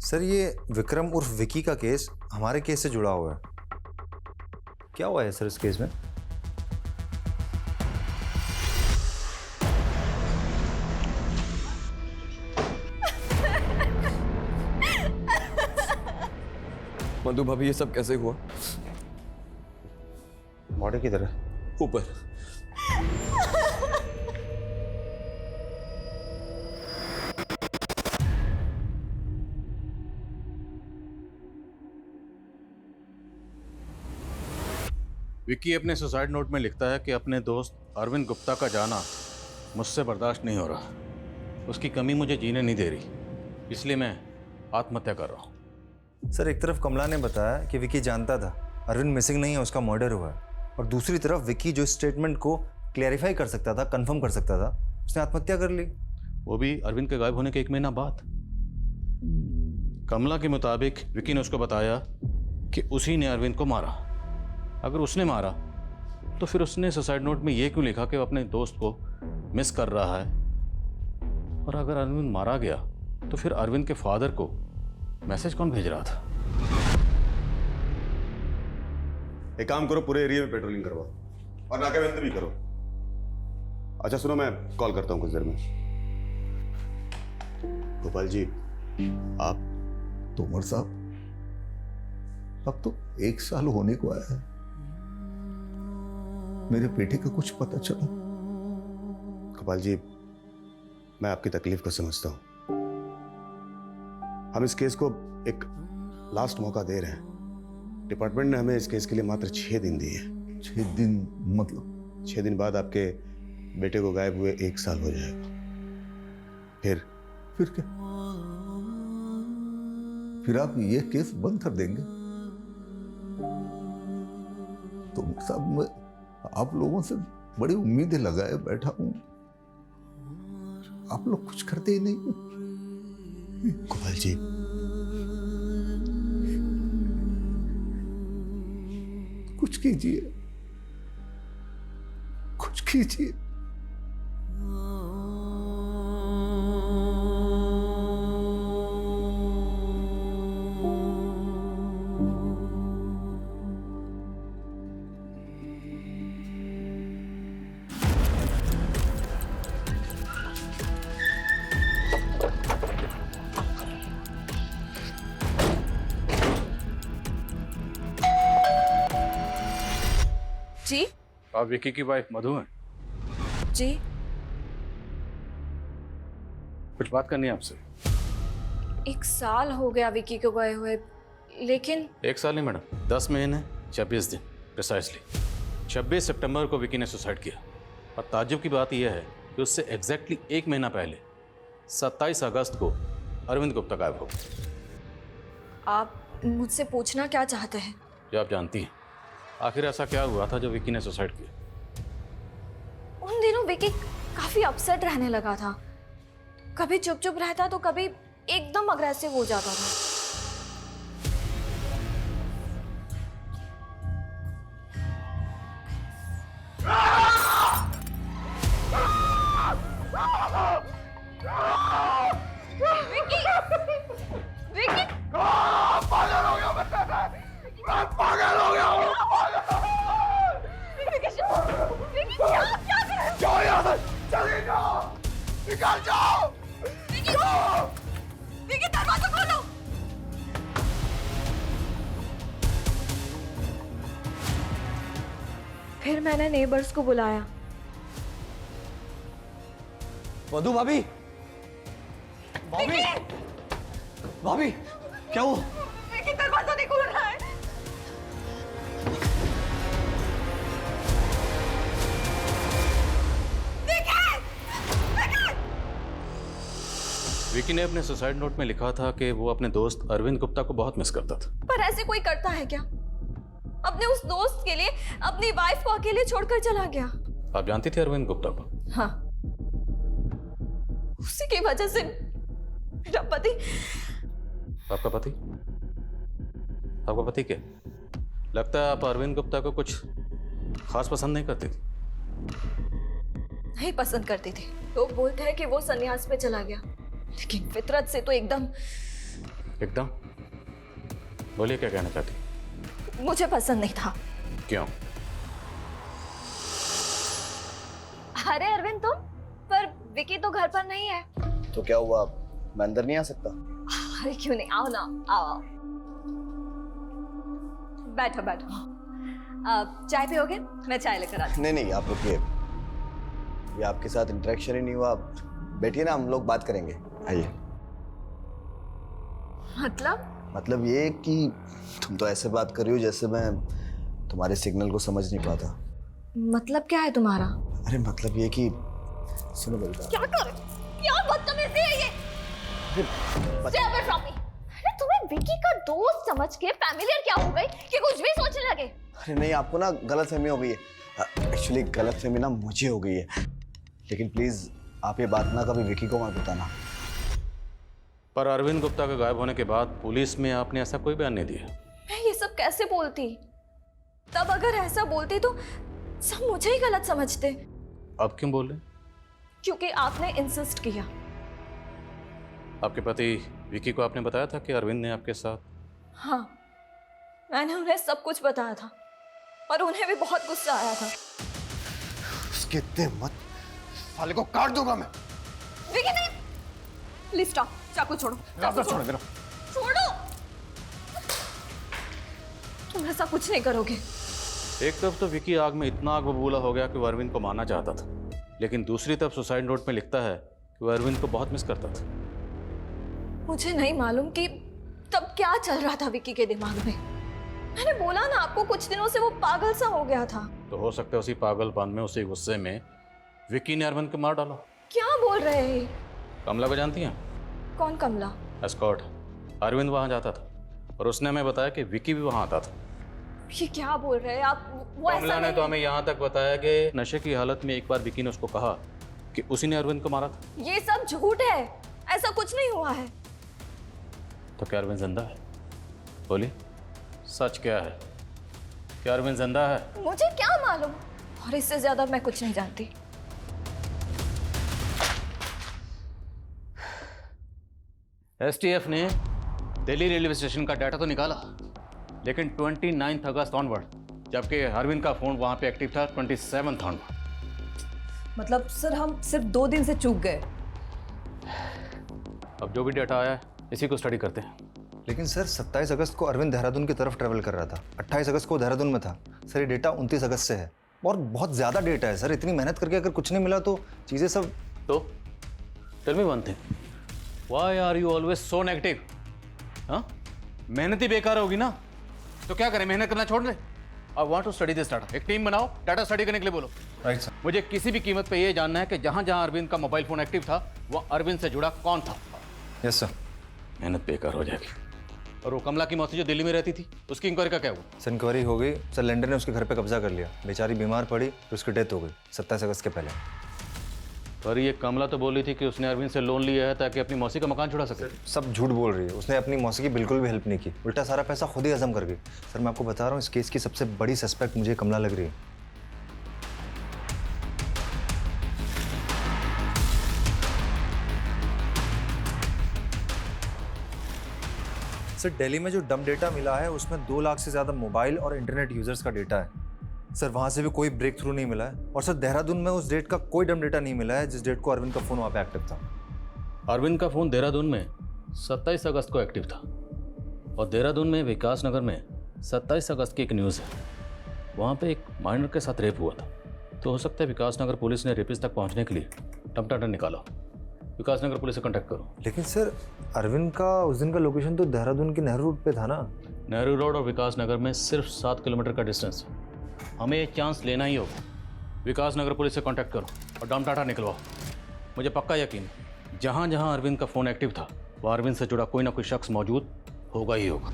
S7: सर ये विक्रम उर्फ विकी का केस हमारे केस से जुड़ा हुआ है। क्या हुआ है सर इस केस में?
S14: मधु भाभी ये सब कैसे हुआ?
S7: बॉडी की तरह
S14: ऊपर।
S2: विक्की अपने सुसाइड नोट में लिखता है कि अपने दोस्त अरविंद गुप्ता का जाना मुझसे बर्दाश्त नहीं हो रहा, उसकी कमी मुझे जीने नहीं दे रही, इसलिए मैं आत्महत्या कर रहा हूँ।
S7: सर, एक तरफ कमला ने बताया कि विक्की जानता था अरविंद मिसिंग नहीं है, उसका मर्डर हुआ है, और दूसरी तरफ विक्की जो स्टेटमेंट को क्लैरिफाई कर सकता था, कंफर्म कर सकता था, उसने आत्महत्या कर ली,
S2: वो भी अरविंद के गायब होने के 1 महीना बाद। कमला के मुताबिक विक्की ने उसको बताया कि उसी ने अरविंद को मारा। अगर उसने मारा तो फिर उसने सुसाइड नोट में ये क्यों लिखा कि वो अपने दोस्त को मिस कर रहा है? और अगर अरविंद मारा गया तो फिर अरविंद के फादर को मैसेज कौन भेज रहा था?
S3: एक काम करो, पूरे एरिया में पेट्रोलिंग करवाओ और नाकाबंदी भी करो। अच्छा सुनो, मैं कॉल करता हूँ कुछ देर में। गोपाल जी, आप?
S6: तोमर साहब, अब तो 1 साल होने को आया है, मेरे बेटे का कुछ पता चला?
S3: गोपाल जी, मैं आपकी तकलीफ को समझता हूं। हम इस केस को एक लास्ट मौका दे रहे हैं। डिपार्टमेंट ने हमें इस केस के लिए मात्र 6 दिन दिए।
S6: 6 दिन मतलब?
S3: 6 दिन बाद आपके बेटे को गायब हुए 1 साल हो जाएगा।
S6: फिर क्या? फिर आप ये केस बंद कर देंगे? तो साहब, मैं आप लोगों से बड़ी उम्मीदें लगाए बैठा हूं, आप लोग कुछ करते ही नहीं।
S3: गोपाल जी,
S6: कुछ कीजिए, कुछ कीजिए।
S11: जी?
S2: आप विक्की की वाइफ मधु हैं?
S11: जी।
S2: कुछ बात करनी है आपसे।
S11: 1 साल हो गया विक्की को गए हुए, लेकिन
S2: 1 साल नहीं मैडम, 10 महीने 26 दिन प्रिसाइसली। 26 सितंबर को विक्की ने सुसाइड किया, और ताज्जुब की बात यह है कि उससे एग्जैक्टली 1 महीना पहले 27 अगस्त को अरविंद गुप्ता गायब हो गए।
S11: आप मुझसे पूछना क्या चाहते हैं?
S2: जो आप जानती हैं, आखिर ऐसा क्या हुआ था जो विक्की ने सुसाइड किया?
S11: उन दिनों विक्की काफी अपसेट रहने लगा था, कभी चुप चुप रहता तो कभी एकदम अग्रेसिव हो जाता था। विक्की! विक्की! पागल हो गया मैं पागल हो गया। विक्की, क्या कर रहे हो?
S6: जाओ यहाँ से, चले जाओ, निकल जाओ।
S11: विक्की, दरवाजा खोलो। फिर मैंने नेबर्स को बुलाया।
S9: मधु भाभी, भाभी, भाभी, क्या हुआ?
S11: विक्की, दरवाजा नहीं खोल रहा है।
S2: विक्की ने अपने सुसाइड नोट में लिखा था कि वो अपने दोस्त अरविंद गुप्ता को बहुत मिस करता था।
S11: पर ऐसे कोई करता है क्या? अपने उस दोस्त के लिए अपनी वाइफ को अकेले छोड़कर चला गया।
S2: आप जानती थी अरविंद गुप्ता को?
S11: हाँ, उसी की वजह से मेरा पति।
S2: आपका पति? आपका पति क्या? लगता है आप अरविंद गुप्ता को कुछ खास पसंद नहीं करती थी।
S11: नहीं पसंद करती थी। लोग बोलते हैं कि वो संन्यास पे चला गया, लेकिन फितरत से तो एकदम
S2: बोलिए, क्या कहना चाहती?
S11: मुझे पसंद नहीं था।
S2: क्यों?
S11: अरे अरविंद, तुम? पर विक्की तो घर पर नहीं है।
S5: तो क्या हुआ, मैं अंदर नहीं आ सकता?
S11: अरे क्यों नहीं, आओ ना, आओ। बैठो बैठो। चाय पियोगे? मैं चाय लेकर आती हूँ।
S5: नहीं नहीं, आप रुकिए, ये आपके साथ इंटरेक्शन ही नहीं हुआ। बैठिए ना, हम लोग बात करेंगे, आइए।
S11: मतलब
S5: ये कि तुम तो ऐसे बात कर रही हो जैसे मैं
S9: तुम्हारे सिग्नल को समझ नहीं पाता।
S11: मतलब क्या है तुम्हारा?
S9: अरे मतलब ये कि सुनो बबीता।
S11: क्या कर? क्या बदतमीजी है ये? Stay away from me. अरे तुम्हें विकी का दोस्त समझ के फैमिलियर क्या हो गई कि कुछ भी सोचने लगे?
S9: अरे नहीं, आपको ना गलतफहमी हो गई है। एक्चुअली गलतफहमी ना मुझे हो गई है, लेकिन प्लीज आप ये बात ना कभी विकी को मत बताना।
S2: पर अरविंद गुप्ता के गायब होने के बाद पुलिस में आपने ऐसा कोई बयान नहीं दिया।
S11: मैं ये सब कैसे बोलती? तब अगर ऐसा बोलती तो सब मुझे ही गलत समझते।
S2: अब क्यों बोल रहे?
S11: क्योंकि आपने इंसिस्ट किया।
S2: आपके पति विकी को आपने बताया था कि अरविंद ने आपके साथ?
S11: हाँ, मैंने उन्हें सब कुछ बताया था और उन्हें भी बहुत गुस्सा आया था।
S9: उसके दे मत, साले को काट दूंगा मैं।
S11: विकी नहीं, प्लीज स्टॉप, चाकू छोड़ो।
S9: चाकू छोड़ो मेरा।
S11: छोड़ो, तुम ऐसा कुछ नहीं करोगे।
S2: एक तरफ तो विकी आग में इतना आग बबूला हो गया कि वो अरविंद को मारना चाहता था, लेकिन दूसरी तरफ सुसाइड नोट में लिखता है कि वो अरविंद को बहुत मिस करता था।
S11: मुझे नहीं मालूम कि तब क्या चल रहा था विकी के दिमाग में। मैंने बोला ना आपको, कुछ दिनों से वो पागल सा हो गया था।
S2: तो हो सकता है उसी पागलपन में, उसी गुस्से में विकी ने अरविंद को मार डाला।
S11: क्या बोल रहे हैं?
S2: कमला को जानती हैं?
S11: कौन कमला?
S2: एस्कॉर्ट। अरविंद वहां जाता था और उसने हमें बताया कि विकी भी वहां आता था।
S11: ये क्या बोल रहे हैं आप? वो
S2: कमला
S11: ऐसा
S2: ने
S11: नहीं
S2: तो
S11: है।
S2: हमें यहाँ तक बताया कि नशे की हालत में एक बार विकी ने उसको कहा कि उसी ने अरविंद को मारा था।
S11: ये सब झूठ है, ऐसा कुछ नहीं हुआ है।
S2: तो क्या अरविंद जिंदा है? बोली, सच क्या है? क्या अरविंद जिंदा है?
S11: मुझे क्या मालूम, और इससे ज्यादा मैं कुछ नहीं जानती।
S2: एसटीएफ ने दिल्ली रेलवे स्टेशन का डाटा तो निकाला, लेकिन 29 अगस्त ऑनवर्ड, जबकि अरविंद का फोन वहां पे एक्टिव था 27 ऑनवर्ड।
S8: मतलब सर हम सिर्फ 2 दिन से चूक गए।
S2: अब जो भी डाटा आया है इसी को स्टडी करते हैं।
S7: लेकिन सर 27 अगस्त को अरविंद देहरादून की तरफ ट्रेवल कर रहा था, 28 अगस्त को देहरादून में था। सर ये डेटा 29 अगस्त से है और बहुत ज़्यादा डेटा है सर। इतनी मेहनत करके अगर कुछ नहीं मिला तो चीज़ें सब।
S2: तो tell me one thing, why are you always so negative? हाँ, मेहनत ही बेकार होगी ना तो क्या करें, मेहनत करना छोड़ दें? I want to study this data. एक टीम बनाओ, डाटा स्टडी करने के लिए बोलो।
S7: Right sir.
S2: मुझे किसी भी कीमत पे ये जानना है कि जहां जहां अरविंद का मोबाइल फोन एक्टिव था वो अरविंद से जुड़ा कौन था।
S7: Yes sir.
S2: मेहनत बेकार हो जाएगी। और वो कमला की मौसी जो दिल्ली में रहती थी, उसकी इंक्वायरी का क्या हुआ?
S7: सर इंक्वायरी हो गई सर, लैंडर ने उसके घर पे कब्जा कर लिया। बेचारी बीमार पड़ी तो उसकी डेथ हो गई 27 अगस्त के पहले।
S2: पर ये कमला तो बोली थी कि उसने अरविंद से लोन लिया है ताकि अपनी मौसी का मकान छुड़ा सके।
S7: सब झूठ बोल रही है, उसने अपनी मौसी की बिल्कुल भी हेल्प नहीं की, उल्टा सारा पैसा खुद ही हजम कर गई। सर मैं आपको बता रहा हूँ, इस केस की सबसे बड़ी सस्पेक्ट मुझे कमला लग रही है। सर दिल्ली में जो डम डेटा मिला है उसमें 2 लाख से ज़्यादा मोबाइल और इंटरनेट यूजर्स का डेटा है। सर वहाँ से भी कोई ब्रेक थ्रू नहीं मिला है। और सर देहरादून में उस डेट का कोई डम डेटा नहीं मिला है जिस डेट को अरविंद का फ़ोन वहाँ पे एक्टिव था।
S2: अरविंद का फ़ोन देहरादून में 27 अगस्त को एक्टिव था और देहरादून में विकास नगर में 27 अगस्त की एक न्यूज़ है, वहाँ पे एक माइनर के साथ रेप हुआ था। तो हो सकता है विकास नगर पुलिस ने रेपिस्ट तक पहुँचने के लिए टमटाटर निकाला। विकास नगर पुलिस से कांटेक्ट करो।
S7: लेकिन सर अरविंद का उस दिन का लोकेशन तो देहरादून की नेहरू रोड पे था ना।
S2: नेहरू रोड और विकास नगर में सिर्फ 7 किलोमीटर का डिस्टेंस है। हमें ये चांस लेना ही होगा। विकास नगर पुलिस से कांटेक्ट करो और डम डाटा निकलवाओ। मुझे पक्का यकीन है जहाँ जहाँ अरविंद का फ़ोन एक्टिव था वह अरविंद से जुड़ा कोई ना कोई शख्स मौजूद होगा ही होगा।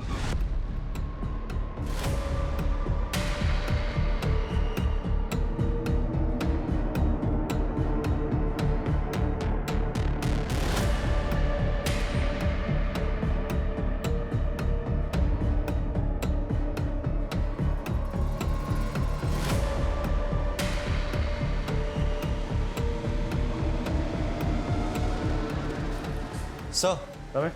S7: सर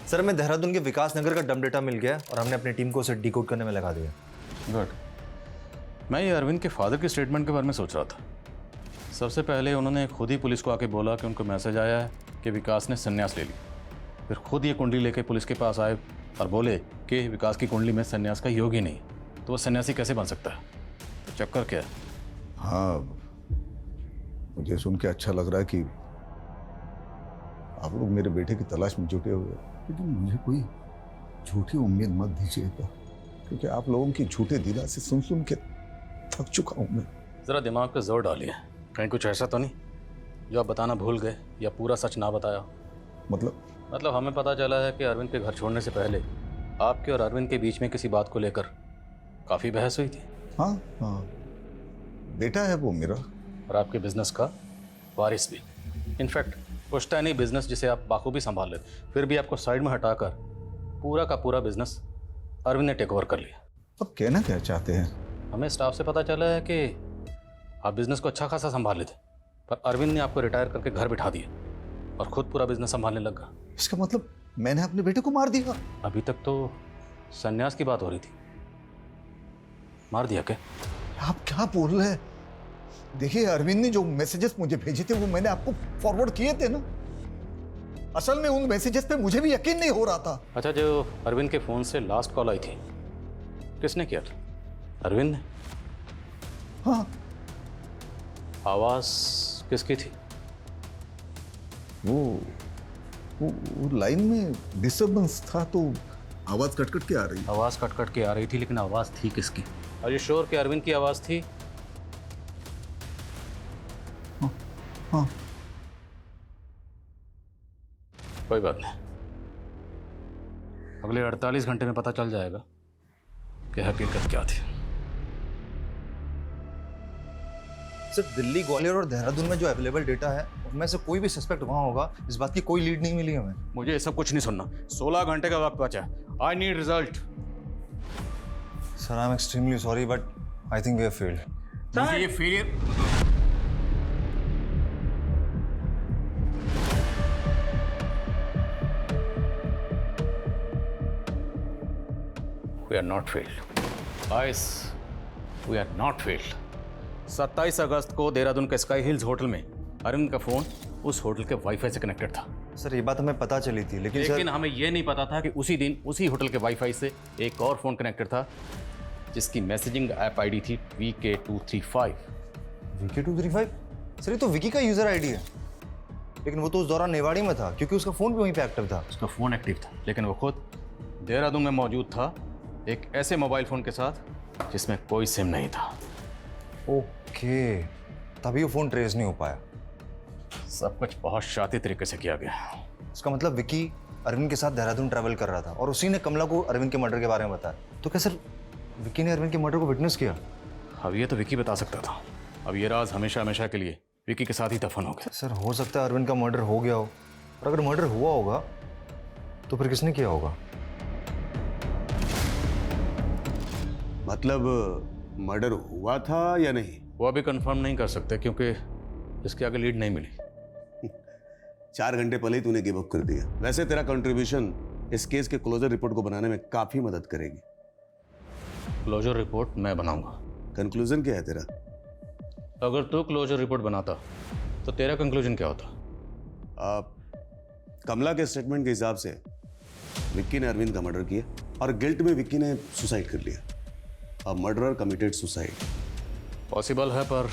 S7: सर हमें देहरादून के विकास नगर का डम डेटा मिल गया और हमने अपनी टीम को उसे डिकोड करने में लगा दिया।
S2: गुड। मैं ये अरविंद के फादर के स्टेटमेंट के बारे में सोच रहा था। सबसे पहले उन्होंने खुद ही पुलिस को आके बोला कि उनको मैसेज आया है कि विकास ने संन्यास ले लिया। फिर खुद ये कुंडली लेके पुलिस के पास आए और बोले कि विकास की कुंडली में संन्यास का योग ही नहीं, तो वो सन्यासी कैसे बन सकता है? तो चक्कर क्या है?
S6: हाँ, मुझे सुन के अच्छा लग रहा है कि आप लोग मेरे बेटे की तलाश में जुटे हुए, लेकिन मुझे कोई झूठी उम्मीद मत दीजिएगा क्योंकि आप लोगों की झूठे दिलासे सुन सुन के थक चुका हूं मैं।
S2: ज़रा दिमाग पे जोर डालिए, कहीं कुछ ऐसा तो नहीं जो आप बताना भूल गए या पूरा सच ना बताया।
S6: मतलब
S2: हमें पता चला है कि अरविंद के घर छोड़ने से पहले आपके और अरविंद के बीच में किसी बात को लेकर काफ़ी बहस हुई थी।
S6: हाँ हाँ, बेटा है वो मेरा,
S2: और आपके बिजनेस का वारिस भी। इनफैक्ट पुश्तैनी बिजनेस जिसे आप बाखूबी संभाल लेते, फिर भी आपको साइड में हटाकर पूरा का पूरा बिजनेस अरविंद ने टेक ओवर कर लिया।
S6: अब कहना क्या चाहते हैं?
S2: हमें स्टाफ से पता चला है कि आप बिजनेस को अच्छा खासा संभाल लेते, पर अरविंद ने आपको रिटायर करके घर बिठा दिया और खुद पूरा बिजनेस संभालने लगा।
S6: इसका मतलब मैंने अपने बेटे को मार दिया?
S2: अभी तक तो संन्यास की बात हो रही थी, मार दिया क्या?
S6: आप क्या बोल रहे हैं? देखिए, अरविंद ने जो मैसेजेस मुझे भेजे थे वो मैंने आपको फॉरवर्ड किए थे ना। असल में उन मैसेजेस पे मुझे भी यकीन नहीं हो रहा था।
S2: अच्छा, जो अरविंद के फोन से लास्ट कॉल आई थी किसने किया था? अरविंद ने?
S6: हाँ।
S2: आवाज किसकी थी?
S6: वो लाइन में डिस्टर्बेंस था तो आवाज कट के आ रही।
S2: आवाज कट के आ रही थी, लेकिन आवाज थी किसकी? और ये श्योर कि अरविंद की आवाज थी?
S6: हाँ।
S2: कोई बात नहीं, अगले 48 घंटे में पता चल जाएगा कि हकीकत क्या थी।
S7: सर, दिल्ली, ग्वालियर और देहरादून में जो अवेलेबल डेटा है उनमें से कोई भी सस्पेक्ट वहां होगा, इस बात की कोई लीड नहीं मिली हमें।
S2: मुझे ये सब कुछ नहीं सुनना। 16 घंटे का वक्त बचा है। I need result.
S7: Sir, I am extremely sorry but I think we have failed.
S2: मुझे ये failure We are not failed. Guys, we are not failed. 27 अगस्त को देहरादून के स्काई हिल्स होटल में अरविंद का फोन उस होटल के वाईफाई से कनेक्टेड था।
S7: सर, ये बात हमें पता चली थी, लेकिन
S2: हमें यह नहीं पता था कि उसी दिन उसी होटल के वाईफाई से एक और फोन कनेक्टेड था जिसकी मैसेजिंग ऐप आईडी थी VK235।
S7: VK235? सर, ये तो विकी का यूजर आईडी है, लेकिन वो तो उस दौरान नेवाड़ी में था क्योंकि उसका फोन भी वहीं पे एक्टिव था।
S2: उसका फोन एक्टिव था, लेकिन वो खुद देहरादून में मौजूद था एक ऐसे मोबाइल फोन के साथ जिसमें कोई सिम नहीं था।
S7: ओके, तभी वो फोन ट्रेस नहीं हो पाया।
S2: सब कुछ बहुत शाती तरीके से किया गया।
S7: इसका मतलब विकी अरविंद के साथ देहरादून ट्रैवल कर रहा था और उसी ने कमला को अरविंद के मर्डर के बारे में बताया। तो क्या सर विकी ने अरविंद के मर्डर को विटनेस किया?
S2: अब ये तो विकी बता सकता था। अब ये राज हमेशा हमेशा के लिए विकी के साथ ही दफन हो गया।
S7: सर, हो सकता है अरविंद का मर्डर हो गया हो, और अगर मर्डर हुआ होगा तो फिर किसने किया होगा?
S3: मतलब मर्डर हुआ था या नहीं?
S2: वो अभी कंफर्म नहीं कर सकते क्योंकि इसके आगे लीड नहीं मिली।
S3: 4 घंटे पहले ही तूने गिव अप कर दिया। वैसे तेरा कंट्रीब्यूशन इस केस के क्लोजर रिपोर्ट को बनाने में काफी मदद करेगी।
S2: क्लोजर रिपोर्ट मैं बनाऊंगा।
S3: कंक्लूजन क्या है तेरा?
S2: अगर तू क्लोजर रिपोर्ट बनाता तो तेरा कंक्लूजन क्या होता?
S3: कमला के स्टेटमेंट के हिसाब से विक्की ने अरविंद का मर्डर किया और गिल्ट में विक्की ने सुसाइड कर लिया। अ मर्डरर कमिटेड सुसाइड।
S2: पॉसिबल है पर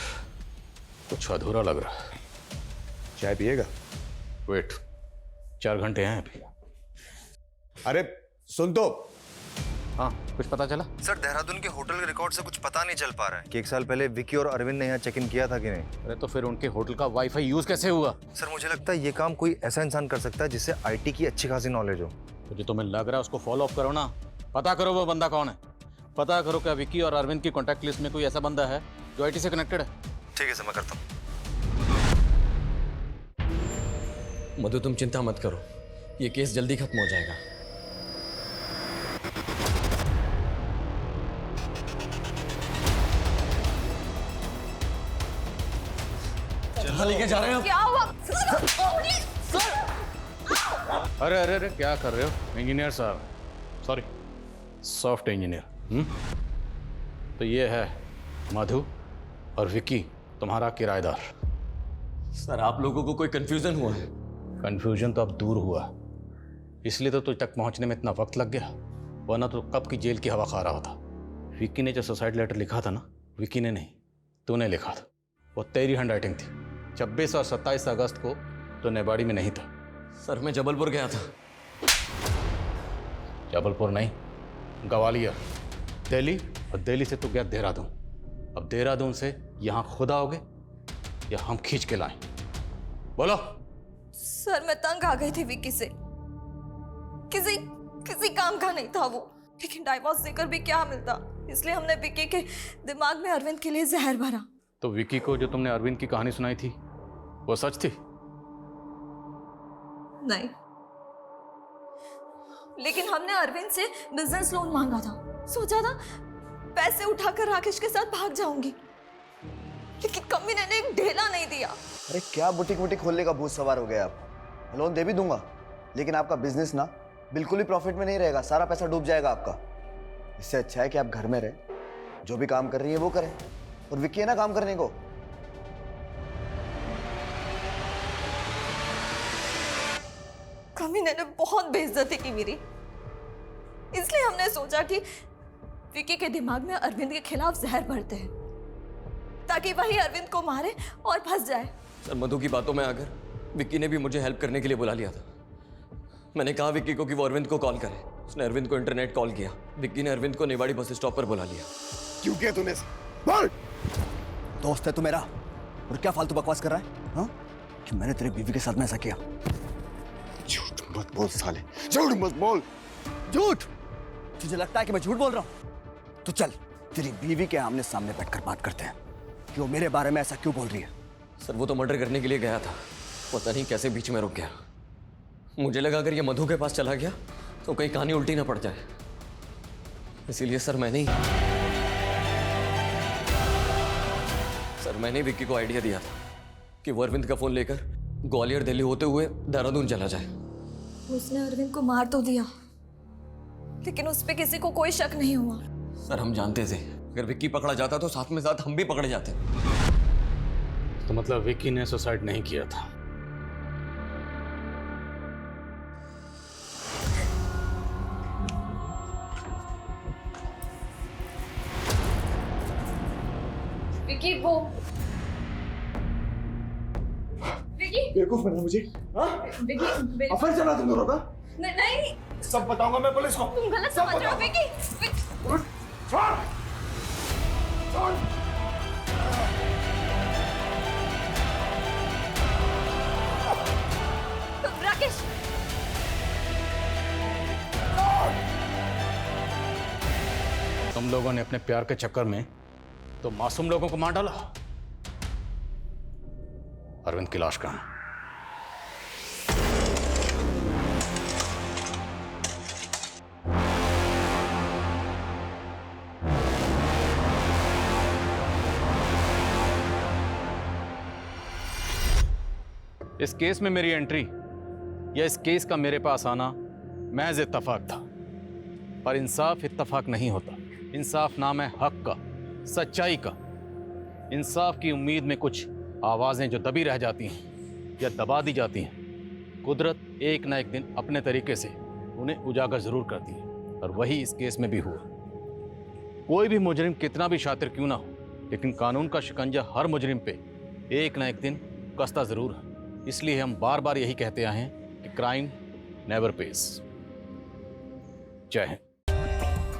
S2: कुछ अधूरा लग रहा है।
S3: चाय पिएगा?
S2: वेट, 4 घंटे हैं अभी।
S3: अरे सुन तो।
S2: हाँ, कुछ पता चला?
S7: सर, देहरादून के होटल के रिकॉर्ड से कुछ पता नहीं चल पा रहा है कि 1 साल पहले विकी और अरविंद ने यहाँ चेक इन किया था कि नहीं।
S2: अरे तो फिर उनके होटल का वाईफाई यूज कैसे हुआ?
S7: सर, मुझे लगता है ये काम कोई ऐसा इंसान कर सकता है जिससे आईटी की अच्छी खासी नॉलेज हो।
S2: तो जो तुम्हें लग रहा है उसको फॉलो अप करो ना। पता करो वो बंदा कौन है। पता करो क्या विकी और अरविंद की कॉन्टैक्ट लिस्ट में कोई ऐसा बंदा है जो आईटी से कनेक्टेड है।
S7: ठीक है सर, मैं करता हूँ।
S15: मधु, तुम चिंता मत करो, ये केस जल्दी खत्म हो जाएगा। कहाँ लेके जा रहे हो?
S11: क्या हुआ?
S2: अरे अरे अरे, क्या कर रहे हो इंजीनियर साहब? Sorry, soft engineer. तो ये है मधु और विकी, तुम्हारा किराएदार।
S15: सर, आप लोगों को कोई कंफ्यूजन हुआ?
S2: कंफ्यूजन तो अब दूर हुआ, इसलिए तो तुझ तक पहुंचने में इतना वक्त लग गया, वरना तो कब की जेल की हवा खा रहा होता। विकी ने जो सुसाइड लेटर लिखा था ना, विकी ने नहीं, तूने लिखा था। वो तेरी हैंड राइटिंग थी। 26 और 27 अगस्त को तो नेवाड़ी में नहीं था।
S15: सर, मैं जबलपुर गया था।
S2: जबलपुर नहीं, ग्वालियर। दिल्ली, और दिल्ली से तू गया देहरादून। अब देहरादून से यहाँ खुद आओगे या हम खींच के लाएं? बोलो।
S11: सर मैं तंग आ गई थी विक्की से, किसी किसी काम का नहीं था वो, लेकिन डाइवोर्स देकर भी क्या मिलता, इसलिए हमने विक्की के दिमाग में अरविंद के लिए जहर भरा।
S2: तो विक्की को जो तुमने अरविंद की कहानी सुनाई थी वो सच थी?
S11: नहीं, लेकिन हमने अरविंद से बिजनेस लोन मांगा था, सोचा था पैसे उठाकर राकेश के साथ भाग जाऊंगी, लेकिन कमीने ने एक ढेला नहीं दिया।
S9: अरे क्या बुटीक वुटीक खोलने का भूत सवार हो गया आप? लोन दे भी दूंगा, लेकिन आपका बिजनेस ना बिल्कुल ही प्रॉफिट में नहीं रहेगा, सारा पैसा डूब जाएगा आपका। इससे अच्छा है कि आप घर में रहे, जो भी काम कर रही है वो करें, और विक्की है ना काम करने को।
S11: कमीने ने बहुत बेइज्जती की मेरी, इसलिए हमने सोचा कि विक्की के दिमाग में अरविंद के खिलाफ जहर भरते हैं, ताकि वही अरविंद को मारे और फंस जाए।
S15: सर मधु की बातों में आकर विक्की ने भी मुझे हेल्प करने के लिए बुला लिया था। मैंने कहा विक्की को कि वो अरविंद को कॉल करे, उसने अरविंद को इंटरनेट कॉल किया, विक्की ने अरविंद को निवाड़ी बस स्टॉप पर बुला लिया।
S9: क्यों किया तूने? बोल। दोस्त है तू मेरा, और क्या फालतू बकवास कर रहा है? हाँ, कि मैंने तेरी बीवी के साथ में ऐसा किया? झूठ मत बोल साले, झूठ मत बोल, झूठ। तुझे लगता है कि मैं झूठ बोल रहा हूँ? तो चल तेरी बीवी के आमने सामने बैठकर बात करते हैं कि वो मेरे बारे में ऐसा क्यों बोल रही है।
S15: सर वो तो मर्डर करने के लिए गया था, पता नहीं कैसे बीच में रुक गया। मुझे लगा अगर ये मधु के पास चला गया तो कहीं कहानी उल्टी ना पड़ जाए, इसीलिए सर मैंने विक्की को आइडिया दिया था कि वो अरविंद का फोन लेकर ग्वालियर दिल्ली होते हुए देहरादून चला जाए।
S11: उसने अरविंद को मार तो दिया, लेकिन उस पे किसी को कोई शक नहीं हुआ।
S15: सर हम जानते थे अगर विक्की पकड़ा जाता तो साथ में साथ हम भी पकड़े जाते।
S2: तो मतलब विक्की ने सुसाइड नहीं किया था?
S11: विक्की वो
S9: बेवकूफ बना मुझे। हाँ?
S11: विक्की
S9: अफर चला तुम दोनों का?
S11: नहीं,
S9: सब बताऊंगा मैं पुलिस को।
S11: तुम गलत समझ रहे हो विक्की।
S9: छोड़।
S11: राकेश,
S2: तुम लोगों ने अपने प्यार के चक्कर में तो मासूम लोगों को मार डाला। अरविंद की लाश कहां? इस केस में मेरी एंट्री या इस केस का मेरे पास आना महज इत्तफाक था, पर इंसाफ इत्तफाक नहीं होता। इंसाफ नाम है हक का, सच्चाई का। इंसाफ की उम्मीद में कुछ आवाजें जो दबी रह जाती हैं या दबा दी जाती हैं, कुदरत एक ना एक दिन अपने तरीके से उन्हें उजागर जरूर करती है, और वही इस केस में भी हुआ। कोई भी मुजरिम कितना भी शातिर क्यों ना हो, लेकिन कानून का शिकंजा हर मुजरिम पे एक ना एक दिन कसता जरूर है। इसलिए हम बार बार यही कहते आए हैं कि क्राइम नेवर पेस। जय Hind.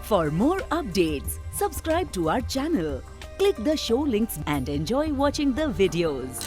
S1: For more updates, subscribe to our channel, click the show links and enjoy watching the videos.